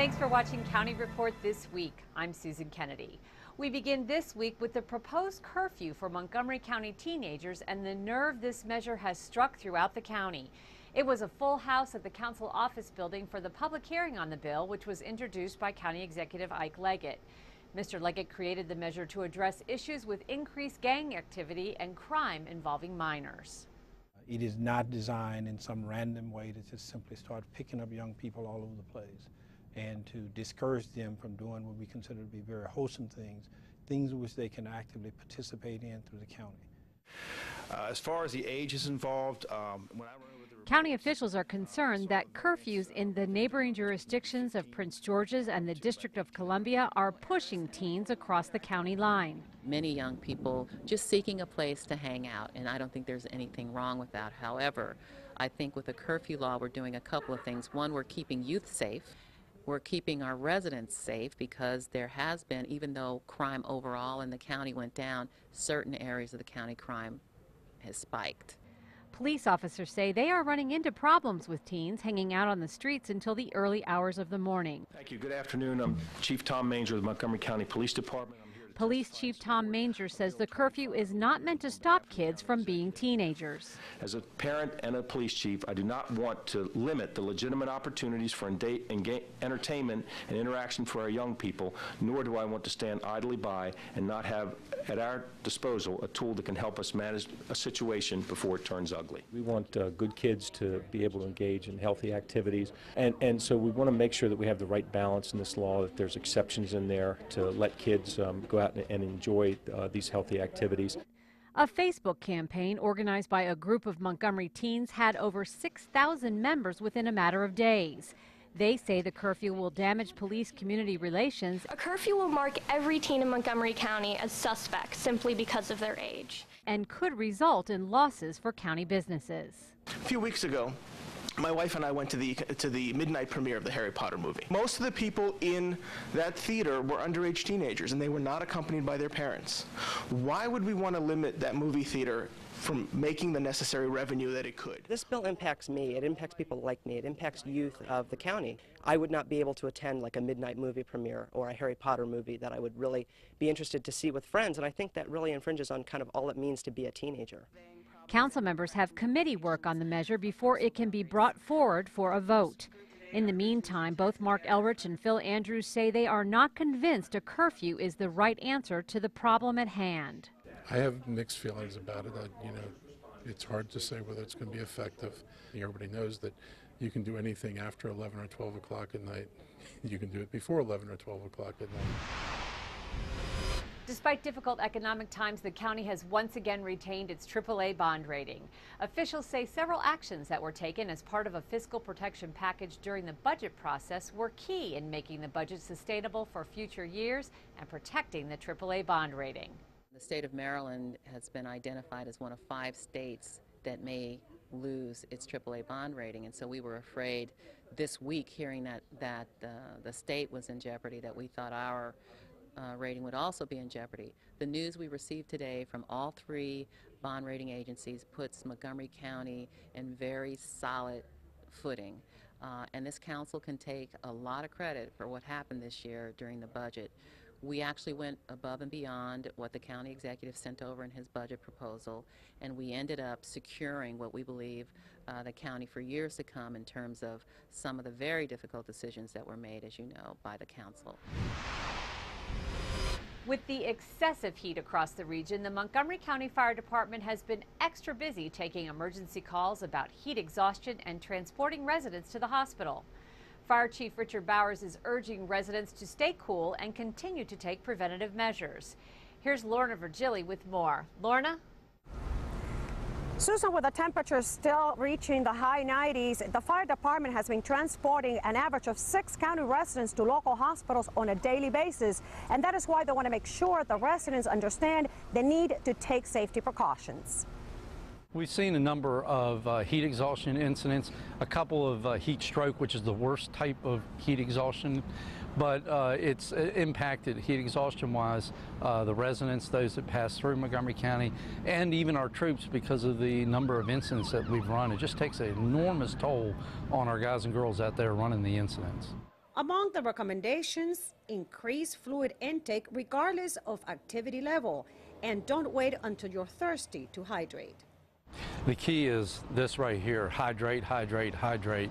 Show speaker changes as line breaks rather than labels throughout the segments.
Thanks for watching County Report This Week. I'm Susan Kennedy. We begin this week with the proposed curfew for Montgomery County teenagers and the nerve this measure has struck throughout the county. It was a full house at the council office building for the public hearing on the bill, which was introduced by County Executive Ike Leggett. Mr. Leggett created the measure to address issues with increased gang activity and crime involving minors.
It is not designed in some random way to just simply start picking up young people all over the place and to discourage them from doing what we consider to be very wholesome things which they can actively participate in through the county.
As far as the age is involved, when I run with the
County officials are concerned that curfews in the neighboring jurisdictions of Prince George's and the District of Columbia are pushing teens across the county line.
Many young people just seeking a place to hang out, and I don't think there's anything wrong with that. However, I think with the curfew law, we're doing a couple of things. One, we're keeping youth safe. We're keeping our residents safe because there has been, even though crime overall in the county went down, certain areas of the county crime has spiked.
Police officers say they are running into problems with teens hanging out on the streets until the early hours of the morning.
Thank you. Good afternoon. I'm Chief Tom Manger of the Montgomery County Police Department.
Police Chief Tom Manger says the curfew is not meant to stop kids from being teenagers.
As a parent and a police chief, I do not want to limit the legitimate opportunities for entertainment and interaction for our young people, nor do I want to stand idly by and not have at our disposal a tool that can help us manage a situation before it turns ugly.
We want good kids to be able to engage in healthy activities, and so we want to make sure that we have the right balance in this law, that there's exceptions in there to let kids go out and enjoy these healthy activities.
A Facebook campaign organized by a group of Montgomery teens had over 6,000 members within a matter of days. They say the curfew will damage police-community relations.
A curfew will mark every teen in Montgomery County as suspect simply because of their age.
And could result in losses for county businesses.
A few weeks ago, my wife and I went to the midnight premiere of the Harry Potter movie. Most of the people in that theater were underage teenagers, and they were not accompanied by their parents. Why would we want to limit that movie theater from making the necessary revenue that it could?
This bill impacts me. It impacts people like me. It impacts youth of the county. I would not be able to attend like a midnight movie premiere or a Harry Potter movie that I would really be interested to see with friends, and I think that really infringes on kind of all it means to be a teenager.
Council members have committee work on the measure before it can be brought forward for a vote. In the meantime, both Mark Elrich and Phil Andrews say they are not convinced a curfew is the right answer to the problem at hand.
I have mixed feelings about it. It's hard to say whether it's going to be effective. Everybody knows that you can do anything after 11 or 12 o'clock at night. You can do it before 11 or 12 o'clock at night.
Despite difficult economic times, the county has once again retained its AAA bond rating. Officials say several actions that were taken as part of a fiscal protection package during the budget process were key in making the budget sustainable for future years and protecting the AAA bond rating.
The state of Maryland has been identified as one of 5 states that may lose its AAA bond rating, and so we were afraid this week, hearing that the state was in jeopardy, that we thought our rating would also be in jeopardy. The news we received today from all 3 bond rating agencies puts Montgomery County in very solid footing. And this council can take a lot of credit for what happened this year during the budget. We actually went above and beyond what the county executive sent over in his budget proposal, and we ended up securing what we believe the county for years to come in terms of some of the very difficult decisions that were made, as you know, by the council.
With the excessive heat across the region, the Montgomery County Fire Department has been extra busy taking emergency calls about heat exhaustion and transporting residents to the hospital. Fire Chief Richard Bowers is urging residents to stay cool and continue to take preventative measures. Here's Lorna Virgili with more. Lorna?
Susan, with the temperatures still reaching the high 90s, the fire department has been transporting an average of 6 county residents to local hospitals on a daily basis. And that is why they want to make sure the residents understand the need to take safety precautions.
We've seen a number of heat exhaustion incidents, a couple of heat stroke, which is the worst type of heat exhaustion, but it's impacted heat exhaustion-wise the residents, those that pass through Montgomery County, and even our troops because of the number of incidents that we've run. It just takes an enormous toll on our guys and girls out there running the incidents.
Among the recommendations, increase fluid intake regardless of activity level, and don't wait until you're thirsty to hydrate.
The key is this right here: hydrate, hydrate, hydrate.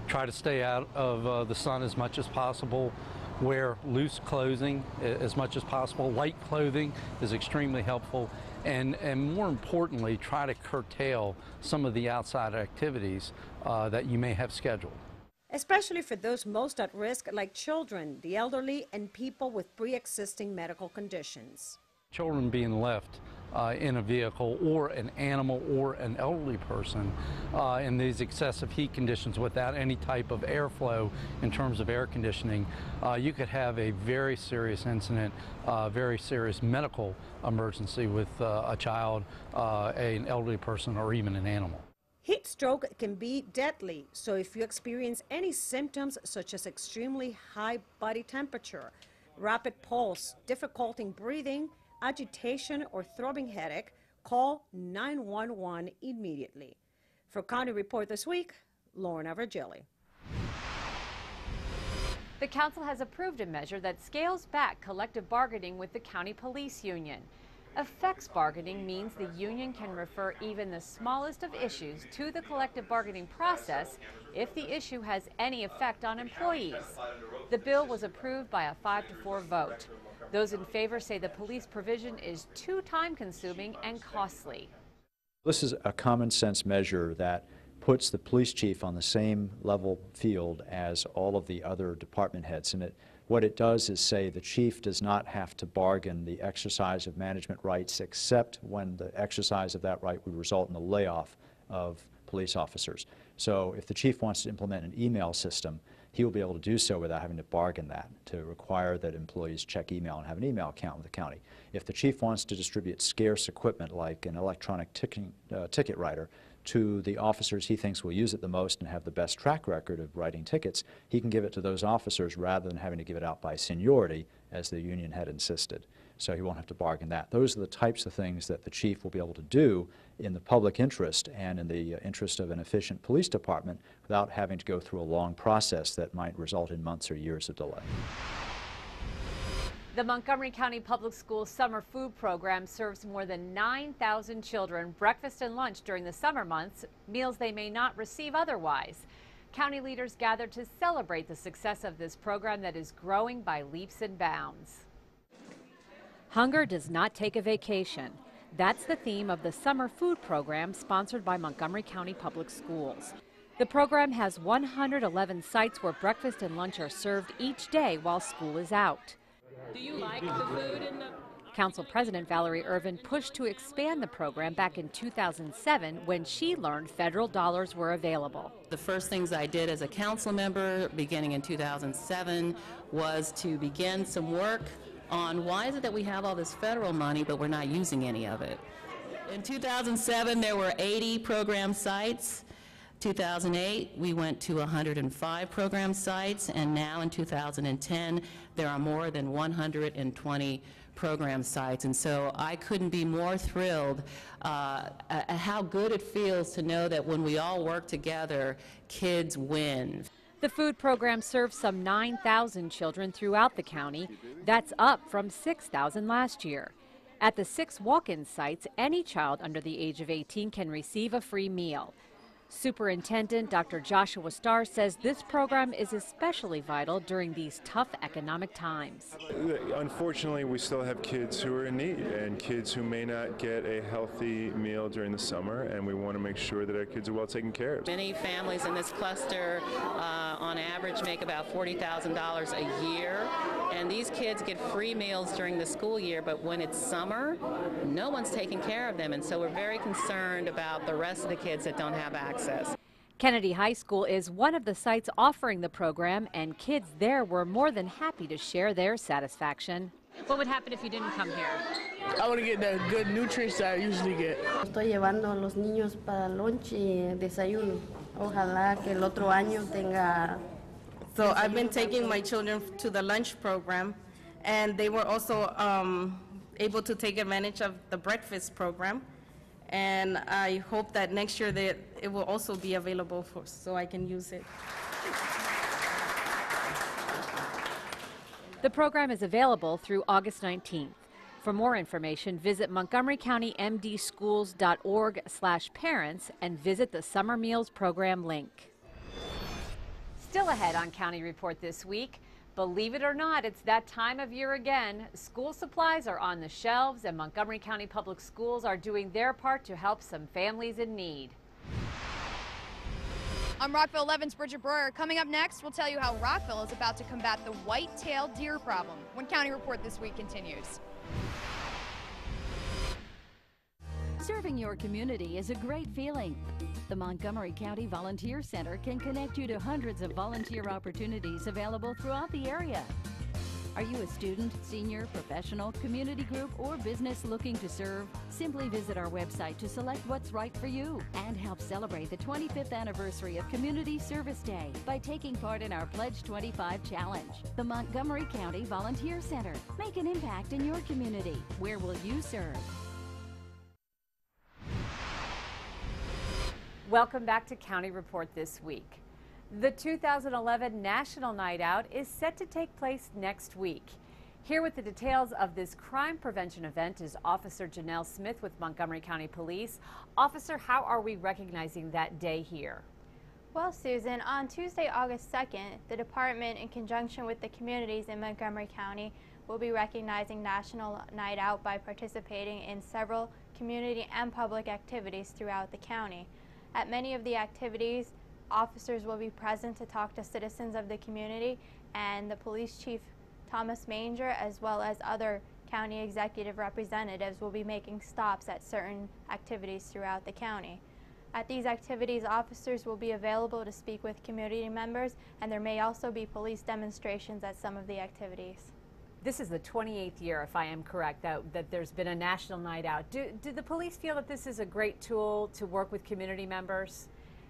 Try to stay out of the sun as much as possible. Wear loose clothing as much as possible. Light clothing is extremely helpful. And more importantly, try to curtail some of the outside activities that you may have scheduled.
Especially for those most at risk, like children, the elderly, and people with pre-existing medical conditions.
Children being left in a vehicle, or an animal, or an elderly person in these excessive heat conditions without any type of airflow in terms of air conditioning, you could have a very serious incident, very serious medical emergency with a child, an elderly person, or even an animal.
Heat stroke can be deadly, so if you experience any symptoms such as extremely high body temperature, rapid pulse, difficulty in breathing, agitation, or throbbing headache, call 911 immediately. For County Report this week, Lorna Virgili.
The council has approved a measure that scales back collective bargaining with the county police union. Effects bargaining means the union can refer even the smallest of issues to the collective bargaining process if the issue has any effect on employees. The bill was approved by a 5-4 vote. Those in favor say the police provision is too time-consuming and costly.
This is a common sense measure that puts the police chief on the same level field as all of the other department heads. And what it does is say the chief does not have to bargain the exercise of management rights except when the exercise of that right would result in the layoff of police officers. So if the chief wants to implement an email system, he will be able to do so without having to bargain that, to require that employees check email and have an email account with the county. If the chief wants to distribute scarce equipment like an electronic ticket writer to the officers he thinks will use it the most and have the best track record of writing tickets, he can give it to those officers rather than having to give it out by seniority as the union had insisted. So he won't have to bargain that. Those are the types of things that the chief will be able to do in the public interest and in the interest of an efficient police department without having to go through a long process that might result in months or years of delay.
The Montgomery County Public Schools Summer Food Program serves more than 9,000 children breakfast and lunch during the summer months, meals they may not receive otherwise. County leaders gathered to celebrate the success of this program that is growing by leaps and bounds. Hunger does not take a vacation. That's the theme of the summer food program sponsored by Montgomery County Public Schools. The program has 111 sites where breakfast and lunch are served each day while school is out.
Do you like the food in the...
Council President Valerie Irvin pushed to expand the program back in 2007 when she learned federal dollars were available.
The first things I did as a council member beginning in 2007 was to begin some work on why is it that we have all this federal money but we're not using any of it. In 2007 there were 80 program sites. 2008 we went to 105 program sites, and now in 2010 there are more than 120 program sites. And so I couldn't be more thrilled at how good it feels to know that when we all work together, kids win.
The food program serves some 9,000 children throughout the county. That's up from 6,000 last year. At the 6 walk-in sites, any child under the age of 18 can receive a free meal. Superintendent Dr. Joshua Starr says this program is especially vital during these tough economic times.
Unfortunately, we still have kids who are in need and kids who may not get a healthy meal during the summer, and we want to make sure that our kids are well taken care of.
Many families in this cluster on average make about $40,000 a year, and these kids get free meals during the school year, but when it's summer, no one's taking care of them, and so we're very concerned about the rest of the kids that don't have access.
Kennedy High School is one of the sites offering the program, and kids there were more than happy to share their satisfaction. What would happen if you didn't come here?
I want to get the good nutrients that I usually get.
Estoy llevando a los niños para lunch y desayuno. Ojalá que el otro año tenga.
So I've been taking my children to the lunch program, and they were also able to take advantage of the breakfast program. And I hope that next year that it will also be available so I can use it.
The program is available through August 19th. For more information, visit montgomerycountymdschools.org/parents and visit the Summer Meals Program link. Still ahead on County Report this week. Believe it or not, it's that time of year again. School supplies are on the shelves, and Montgomery County Public Schools are doing their part to help some families in need.
I'm Rockville 11's Bridget Breuer. Coming up next, we'll tell you how Rockville is about to combat the white-tailed deer problem when County Report this week continues.
Serving your community is a great feeling. The Montgomery County Volunteer Center can connect you to hundreds of volunteer opportunities available throughout the area. Are you a student, senior, professional, community group, or business looking to serve? Simply visit our website to select what's right for you and help celebrate the 25th anniversary of Community Service Day by taking part in our Pledge 25 Challenge. The Montgomery County Volunteer Center. Make an impact in your community. Where will you serve?
Welcome back to County Report this week. The 2011 National Night Out is set to take place next week. Here with the details of this crime prevention event is Officer Janelle Smith with Montgomery County Police. Officer, how are we recognizing that day here?
Well, Susan, on Tuesday, August 2nd, the department, in conjunction with the communities in Montgomery County, will be recognizing National Night Out by participating in several community and public activities throughout the county. At many of the activities, officers will be present to talk to citizens of the community, and the police chief, Thomas Manger, as well as other county executive representatives will be making stops at certain activities throughout the county. At these activities, officers will be available to speak with community members, and there may also be police demonstrations at some of the activities.
This is the 28th year, if I am correct, that there's been a National Night Out. Do the police feel that this is a great tool to work with community members?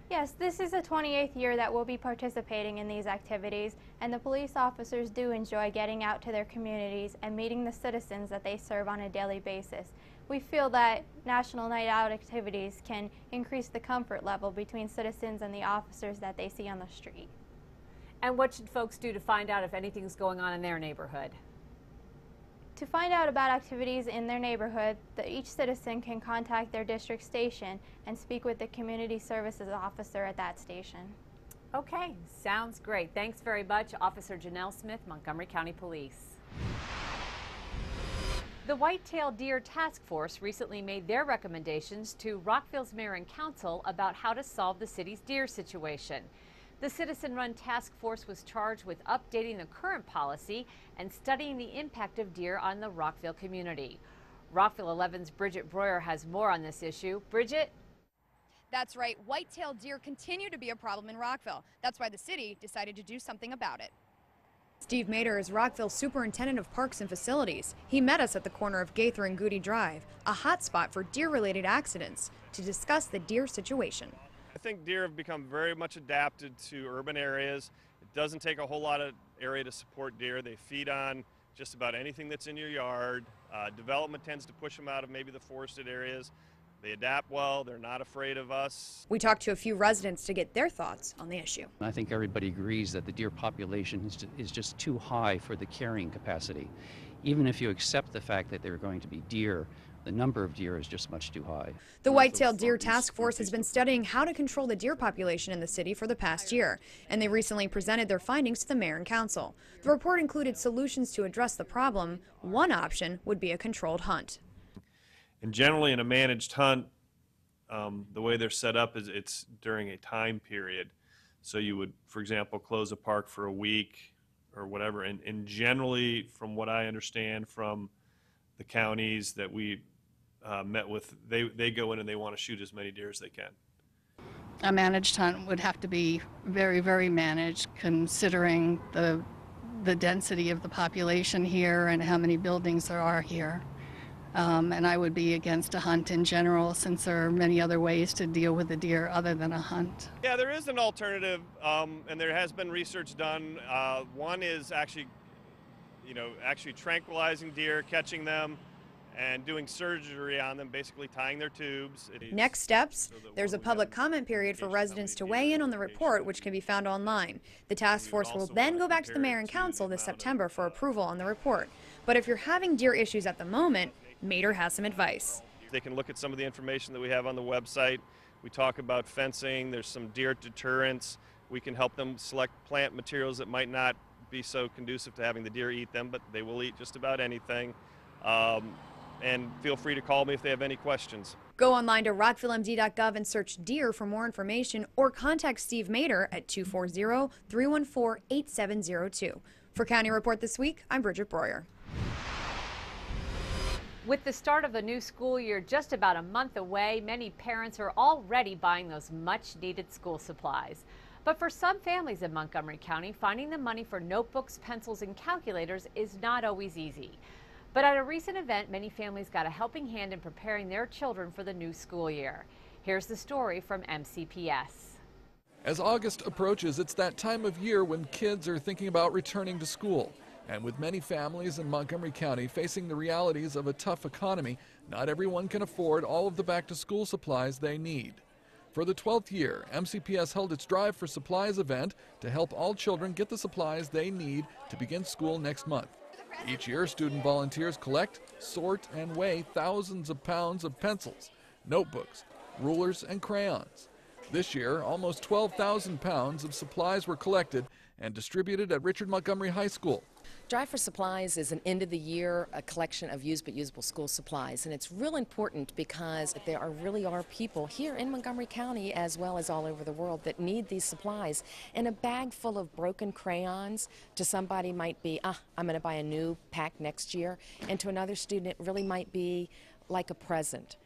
Yes, this is the 28th year that we'll be participating in these activities, and the police officers do enjoy getting out to their communities and meeting the citizens that they serve on a daily basis. We feel that National Night Out activities can increase the comfort level between citizens and the officers that they see on the street.
And what should folks do to find out if anything's going on in their neighborhood?
To find out about activities in their neighborhood, each citizen can contact their district station and speak with the community services officer at that station.
Okay, sounds great. Thanks very much, Officer Janelle Smith, Montgomery County Police. The White-Tailed Deer Task Force recently made their recommendations to Rockville's mayor and council about how to solve the city's deer situation. The citizen-run task force was charged with updating the current policy and studying the impact of deer on the Rockville community. Rockville 11's Bridget Breuer has more on this issue. Bridget?
That's right. White-tailed deer continue to be a problem in Rockville. That's why the city decided to do something about it. Steve Mader is Rockville's Superintendent of Parks and Facilities. He met us at the corner of Gaither and Goody Drive, a hot spot for deer-related accidents, to discuss the deer situation.
I think deer have become very much adapted to urban areas. It doesn't take a whole lot of area to support deer. They feed on just about anything that's in your yard. Development tends to push them out of maybe the forested areas. They adapt well. They're not afraid of us.
We talked to a few residents to get their thoughts on the issue.
I think everybody agrees that the deer population is just too high for the carrying capacity. Even if you accept the fact that there are going to be deer, the number of deer is just much too high.
The White-Tailed Deer Task Force has been studying how to control the deer population in the city for the past year, and they recently presented their findings to the mayor and council. The report included solutions to address the problem. One option would be a controlled hunt.
And generally in a managed hunt, the way they're set up is it's during a time period. So you would, for example, close a park for a week or whatever, and generally, from what I understand from the counties that we met with, they go in and they want to shoot as many deer as they can.
A managed hunt would have to be very, very managed, considering the density of the population here and how many buildings there are here. And I would be against a hunt in general, since there are many other ways to deal with the deer other than a hunt.
Yeah, there is an alternative, and there has been research done. One is actually tranquilizing deer, catching them, and doing surgery on them, basically tying their tubes.
Next steps, there's a public comment period for residents to weigh in on the report, which can be found online. The task force will then go back to the mayor and council this September for approval on the report. But if you're having deer issues at the moment, Mater has some advice.
They can look at some of the information that we have on the website. We talk about fencing, there's some deer deterrents. We can help them select plant materials that might not be so conducive to having the deer eat them, but they will eat just about anything. And feel free to call me if they have any questions.
Go online to rockvillemd.gov and search deer for more information, or contact Steve Mater at 240-314-8702. For County Report This Week, I'm Bridget Breuer.
With the start of the new school year just about a month away, many parents are already buying those much-needed school supplies. But for some families in Montgomery County, finding the money for notebooks, pencils, and calculators is not always easy. But at a recent event, many families got a helping hand in preparing their children for the new school year. Here's the story from MCPS.
As August approaches, it's that time of year when kids are thinking about returning to school. And with many families in Montgomery County facing the realities of a tough economy, not everyone can afford all of the back-to-school supplies they need. For the 12th year, MCPS held its Drive for Supplies event to help all children get the supplies they need to begin school next month. Each year, student volunteers collect, sort, and weigh thousands of pounds of pencils, notebooks, rulers, and crayons. This year, almost 12,000 pounds of supplies were collected and distributed at Richard Montgomery High School.
Drive for Supplies is an end-of-the-year collection of used but usable school supplies, and it's real important because there really are people here in Montgomery County as well as all over the world that need these supplies. And a bag full of broken crayons to somebody might be, I'm going to buy a new pack next year, and to another student it really might be like a present.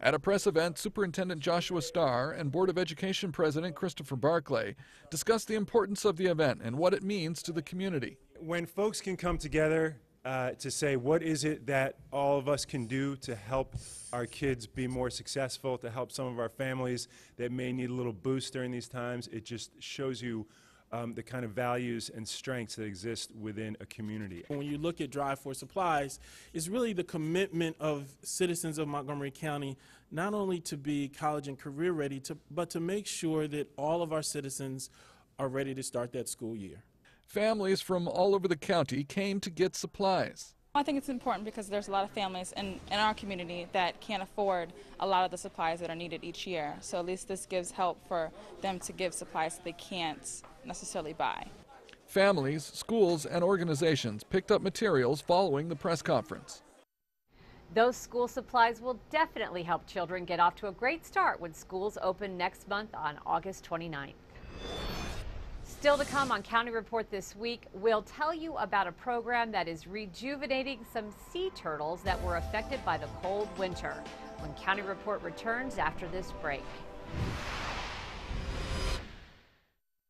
At a press event, Superintendent Joshua Starr and Board of Education President Christopher Barclay discussed the importance of the event and what it means to the community.
When folks can come together to say what is it that all of us can do to help our kids be more successful, to help some of our families that may need a little boost during these times, it just shows you the kind of values and strengths that exist within a community.
When you look at Drive for Supplies, it's really the commitment of citizens of Montgomery County not only to be college and career ready, but to make sure that all of our citizens are ready to start that school year.
Families from all over the county came to get supplies.
I think it's important because there's a lot of families in our community that can't afford a lot of the supplies that are needed each year. So at least this gives help for them to give supplies that they can't necessarily buy.
Families, schools, and organizations picked up materials following the press conference.
Those school supplies will definitely help children get off to a great start when schools open next month on August 29th. Still to come on County Report This Week, we'll tell you about a program that is rejuvenating some sea turtles that were affected by the cold winter. When County Report returns after this break.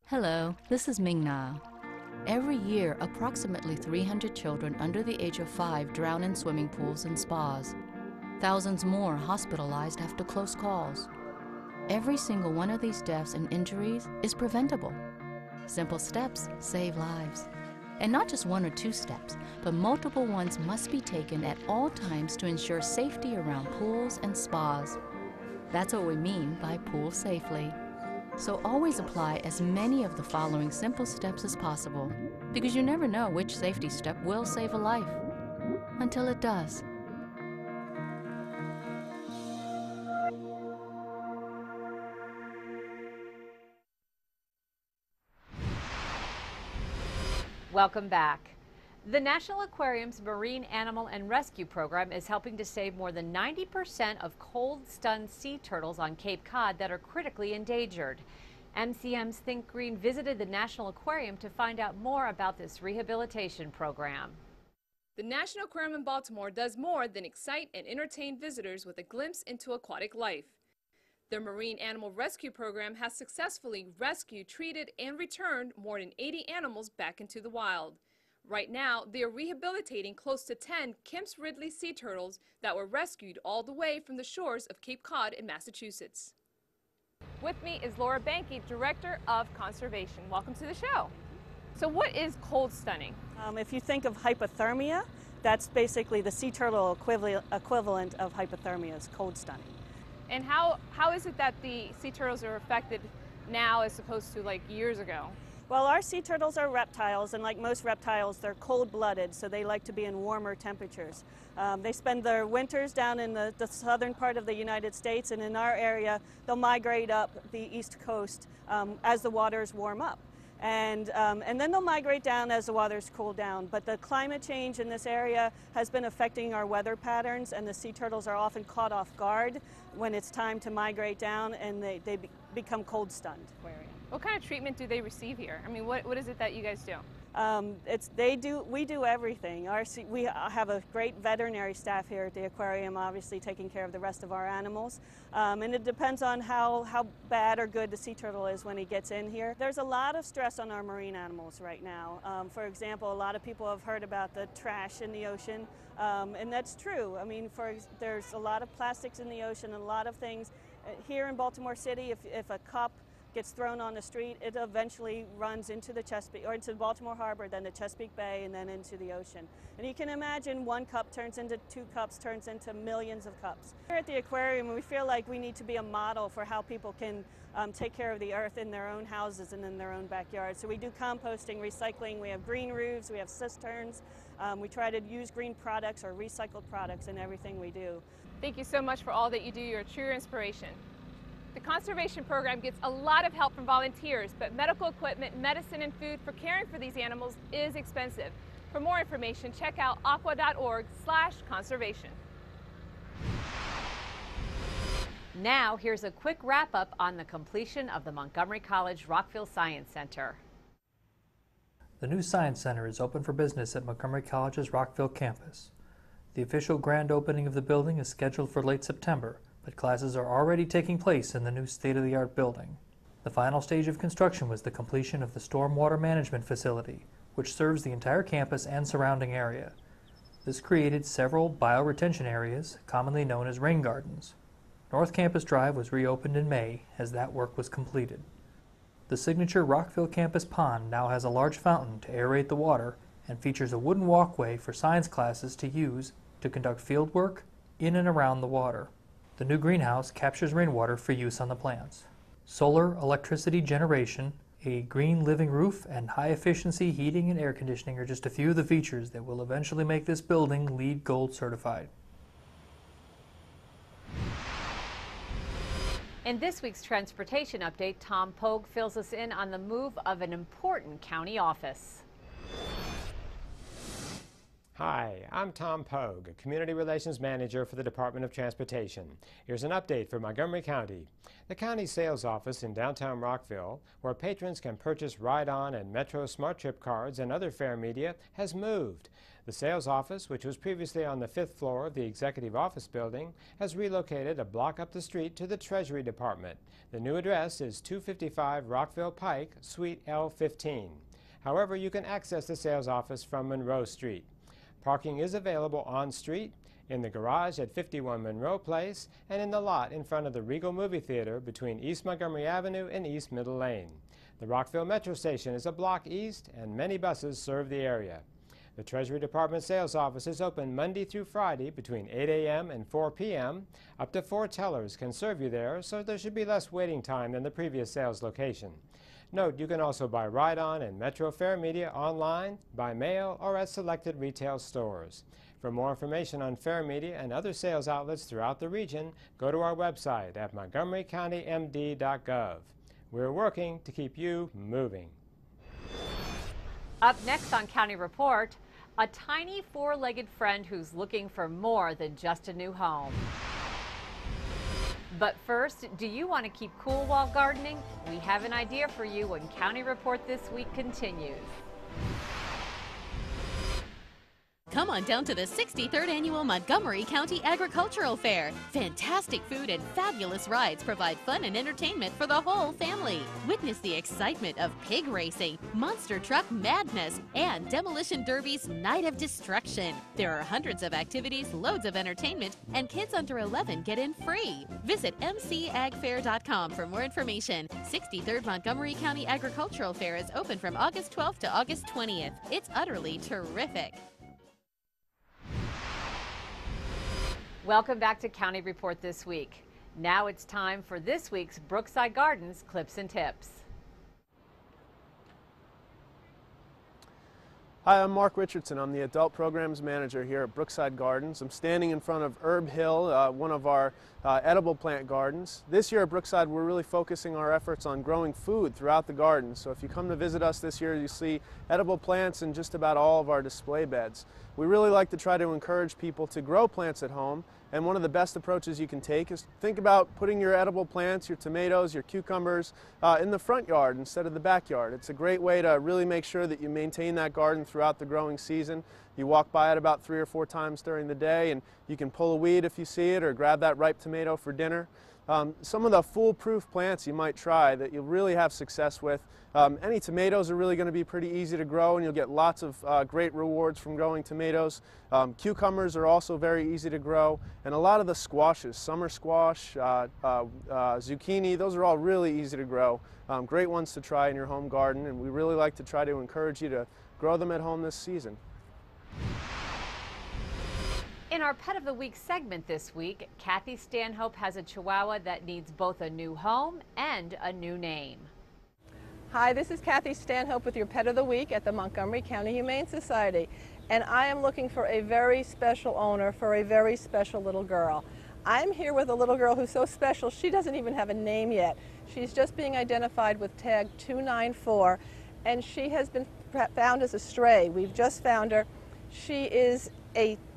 Hello, this is Ming Na. Every year, approximately 300 children under the age of 5 drown in swimming pools and spas. Thousands more hospitalized after close calls. Every single one of these deaths and injuries is preventable. Simple steps save lives. And not just 1 or 2 steps, but multiple ones must be taken at all times to ensure safety around pools and spas. That's what we mean by pool safely. So always apply as many of the following simple steps as possible, because you never know which safety step will save a life, until it does.
Welcome back. The National Aquarium's Marine Animal and Rescue Program is helping to save more than 90% of cold-stunned sea turtles on Cape Cod that are critically endangered. MCM's Think Green visited the National Aquarium to find out more about this rehabilitation program.
The National Aquarium in Baltimore does more than excite and entertain visitors with a glimpse into aquatic life. The Marine Animal Rescue Program has successfully rescued, treated, and returned more than 80 animals back into the wild. Right now, they are rehabilitating close to 10 Kemp's Ridley sea turtles that were rescued all the way from the shores of Cape Cod in Massachusetts. With me is Laura Banke, Director of Conservation. Welcome to the show. So what is cold stunning?
If you think of hypothermia,
That's basically the sea turtle equivalent of hypothermia, is cold stunning.
And how is it that the sea turtles are affected now as opposed to like years ago?
Well, our sea turtles are reptiles, and like most reptiles, they're cold-blooded, so they like to be in warmer temperatures. They spend their winters down in the southern part of the United States, and in our area, they'll migrate up the east coast as the waters warm up. And then they'll migrate down as the waters cool down. But the climate change in this area has been affecting our weather patterns, and the sea turtles are often caught off guard when it's time to migrate down, and they become cold stunned.
What kind of treatment do they receive here? I mean, what is it that you guys do?
We do everything. We have a great veterinary staff here at the aquarium, obviously taking care of the rest of our animals. And it depends on how bad or good the sea turtle is when he gets in here. There's a lot of stress on our marine animals right now. For example, a lot of people have heard about the trash in the ocean, and that's true. I mean, there's a lot of plastics in the ocean and a lot of things. Here in Baltimore City, if a cup gets thrown on the street, it eventually runs into the Chesapeake, or into Baltimore Harbor, then the Chesapeake Bay, and then into the ocean. And you can imagine one cup turns into 2 cups, turns into millions of cups. Here at the aquarium, we feel like we need to be a model for how people can take care of the earth in their own houses and in their own backyard. So we do composting, recycling, we have green roofs, we have cisterns. We try to use green products or recycled products in everything we do.
Thank you so much for all that you do. You're a true inspiration. The conservation program gets a lot of help from volunteers, but medical equipment, medicine, and food for caring for these animals is expensive. For more information, check out aqua.org/conservation.
Now, here's a quick wrap-up on the completion of the Montgomery College Rockville Science Center.
The new Science Center is open for business at Montgomery College's Rockville campus. The official grand opening of the building is scheduled for late September, but classes are already taking place in the new state-of-the-art building. The final stage of construction was the completion of the stormwater management facility, which serves the entire campus and surrounding area. This created several bioretention areas, commonly known as rain gardens. North Campus Drive was reopened in May as that work was completed. The signature Rockville campus pond now has a large fountain to aerate the water and features a wooden walkway for science classes to use to conduct field work in and around the water. The new greenhouse captures rainwater for use on the plants. Solar electricity generation, a green living roof, and high-efficiency heating and air conditioning are just a few of the features that will eventually make this building LEED Gold certified.
In this week's transportation update, Tom Pogue fills us in on the move of an important county office.
Hi, I'm Tom Pogue, Community Relations Manager for the Department of Transportation. Here's an update for Montgomery County. The county's sales office in downtown Rockville, where patrons can purchase Ride-On and Metro Smart Trip cards and other fare media, has moved. The sales office, which was previously on the 5th floor of the Executive Office Building, has relocated a block up the street to the Treasury Department. The new address is 255 Rockville Pike, Suite L15. However, you can access the sales office from Monroe Street. Parking is available on-street, in the garage at 51 Monroe Place, and in the lot in front of the Regal Movie Theater between East Montgomery Avenue and East Middle Lane. The Rockville Metro Station is a block east, and many buses serve the area. The Treasury Department sales office is open Monday through Friday between 8 a.m. and 4 p.m. Up to 4 tellers can serve you there, so there should be less waiting time than the previous sales location. Note, you can also buy Ride-On and Metro Fare Media online, by mail, or at selected retail stores. For more information on Fare Media and other sales outlets throughout the region, go to our website at montgomerycountymd.gov. We're working to keep you moving.
Up next on County Report, a tiny four-legged friend who's looking for more than just a new home. But first, do you want to keep cool while gardening? We have an idea for you when County Report This Week continues.
Come on down to the 63rd Annual Montgomery County Agricultural Fair. Fantastic food and fabulous rides provide fun and entertainment for the whole family. Witness the excitement of pig racing, monster truck madness, and Demolition Derby's Night of Destruction. There are hundreds of activities, loads of entertainment, and kids under 11 get in free. Visit mcagfair.com for more information. 63rd Montgomery County Agricultural Fair is open from August 12th to August 20th. It's utterly terrific.
Welcome back to County Report This Week. Now it's time for this week's Brookside Gardens Clips and Tips.
Hi, I'm Mark Richardson. I'm the Adult Programs Manager here at Brookside Gardens. I'm standing in front of Herb Hill, one of our edible plant gardens. This year at Brookside, we're really focusing our efforts on growing food throughout the garden. So if you come to visit us this year, you see edible plants in just about all of our display beds. We really like to try to encourage people to grow plants at home, and one of the best approaches you can take is think about putting your edible plants, your tomatoes, your cucumbers, in the front yard instead of the backyard. It's a great way to really make sure that you maintain that garden throughout the growing season. You walk by it about 3 or 4 times during the day, and you can pull a weed if you see it or grab that ripe tomato for dinner. Some of the foolproof plants you might try that you'll really have success with. Any tomatoes are really going to be pretty easy to grow, and you'll get lots of great rewards from growing tomatoes. Cucumbers are also very easy to grow, and a lot of the squashes, summer squash, zucchini, those are all really easy to grow. Great ones to try in your home garden, and we really like to try to encourage you to grow them at home this season.
In our Pet of the Week segment this week, Kathy Stanhope has a Chihuahua that needs both a new home and a new name.
Hi, this is Kathy Stanhope with your Pet of the Week at the Montgomery County Humane Society, and I am looking for a very special owner for a very special little girl. I'm here with a little girl who's so special she doesn't even have a name yet. She's just being identified with tag 294, and she has been found as a stray. We've just found her. She is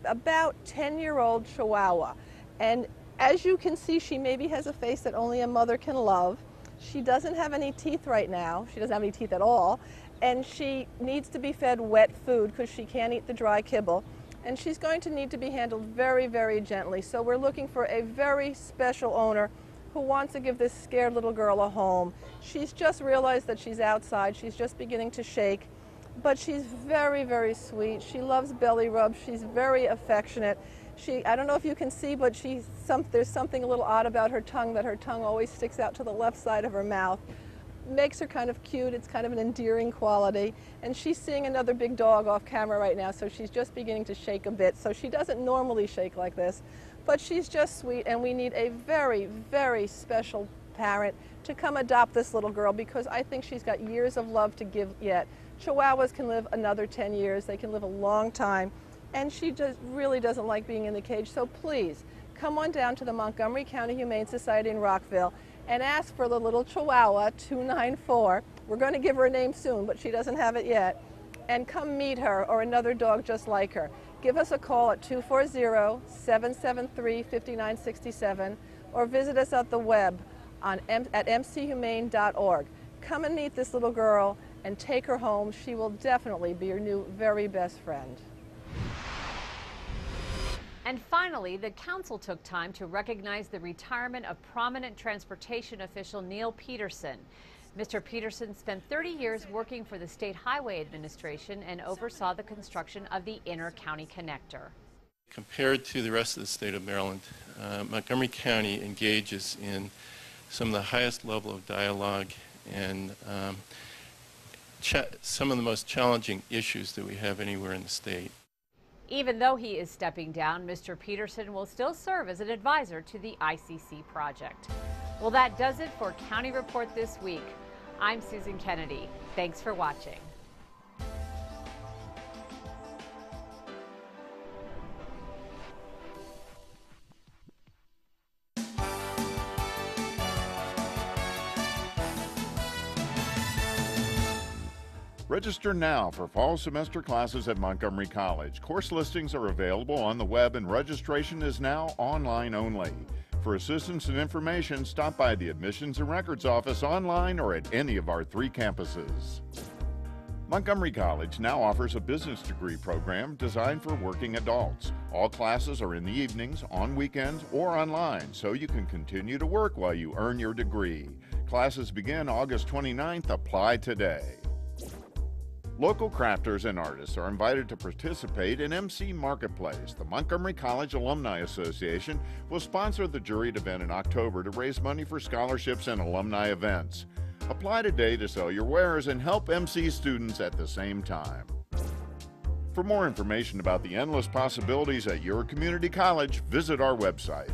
about 10-year-old Chihuahua, and as you can see, she maybe has a face that only a mother can love. She doesn't have any teeth right now. She doesn't have any teeth at all, and she needs to be fed wet food because she can't eat the dry kibble, and she's going to need to be handled very, very gently. So we're looking for a very special owner who wants to give this scared little girl a home. She's just realized that she's outside. She's just beginning to shake. But she's very, very sweet. She loves belly rubs. She's very affectionate. I don't know if you can see, but there's something a little odd about her tongue, that her tongue always sticks out to the left side of her mouth. Makes her kind of cute. It's kind of an endearing quality. And she's seeing another big dog off camera right now, so she's just beginning to shake a bit. So she doesn't normally shake like this, but she's just sweet, and we need a very, very special parent to come adopt this little girl because I think she's got years of love to give yet. Chihuahuas can live another 10 years. They can live a long time. And she just really doesn't like being in the cage. So please, come on down to the Montgomery County Humane Society in Rockville and ask for the little Chihuahua 294. We're going to give her a name soon, but she doesn't have it yet. And come meet her or another dog just like her. Give us a call at 240-773-5967 or visit us at the web at mchumane.org. Come and meet this little girl and take her home. She will definitely be your new very best friend.
And finally, the council took time to recognize the retirement of prominent transportation official Neal Peterson. Mr. Peterson spent 30 years working for the State Highway Administration and oversaw the construction of the Inner County Connector.
Compared to the rest of the state of Maryland, Montgomery County engages in some of the highest level of dialogue and some of the most challenging issues that we have anywhere in the state.
Even though he is stepping down, Mr. Peterson will still serve as an advisor to the ICC project. Well, that does it for County Report This Week. I'm Susan Kennedy. Thanks for watching.
Register now for fall semester classes at Montgomery College. Course listings are available on the web and registration is now online only. For assistance and information, stop by the Admissions and Records Office online or at any of our 3 campuses. Montgomery College now offers a business degree program designed for working adults. All classes are in the evenings, on weekends, or online, so you can continue to work while you earn your degree. Classes begin August 29th. Apply today. Local crafters and artists are invited to participate in MC Marketplace. The Montgomery College Alumni Association will sponsor the juried event in October to raise money for scholarships and alumni events. Apply today to sell your wares and help MC students at the same time. For more information about the endless possibilities at your community college, visit our website.